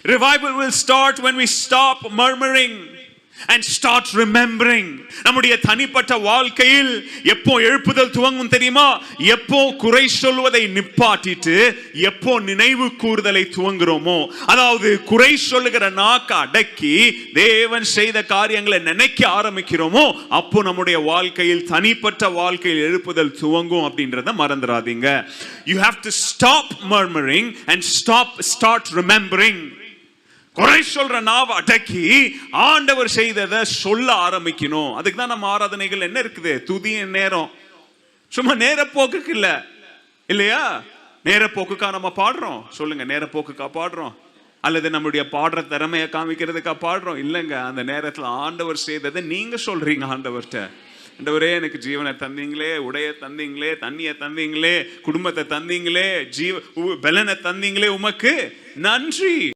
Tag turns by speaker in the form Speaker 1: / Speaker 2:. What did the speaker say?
Speaker 1: Revival will start when we stop murmuring and start remembering. நம்முடைய தனிப்பட்ட வாழ்க்கையில் எப்போ எழுப்புதல் துவங்கும் தெரியுமா? எப்போ குறை சொல்வதை நிப்பாட்டிட்டு எப்போ நினைவு கூறுதலை துவங்குறோமோ, அதாவது குறை சொல்லுகிற நாக்க அடக்கி தேவன் செய்த காரியங்களை நினைக்க ஆரம்பிக்கிறோமோ, அப்போ நம்முடைய வாழ்க்கையில் தனிப்பட்ட வாழ்க்கையில் எழுப்புதல் துவங்கும் அப்படின்றத மறந்துடாதீங்க. You have to stop murmuring and start remembering. குறை சொல்ற நாவ அடக்கி ஆண்டவர் செய்ததை சொல்ல ஆரம்பிக்கணும். அதுக்கு தான் நம்ம ஆராதனைகள் என்ன இருக்குது? துதியின் நேரம். சும்மா நேரப்போக்குக்கு இல்ல, இல்லையா? நேரப்போக்குக்கா நம்ம பாடுறோம்? சொல்லுங்க, நேரப்போக்குக்கா பாடுறோம் அல்லது நம்முடைய பாடுற திறமையை காமிக்கிறதுக்கா பாடுறோம்? இல்லைங்க, அந்த நேரத்தில் ஆண்டவர் செய்ததை நீங்க சொல்றீங்க ஆண்டவர்கிட்ட. ஆண்டவரே, எனக்கு ஜீவனை தந்தீங்களே, உடைய தந்தீங்களே, தண்ணியை தந்தீங்களே, குடும்பத்தை தந்தீங்களே, பலனை தந்தீங்களே, உமக்கு நன்றி.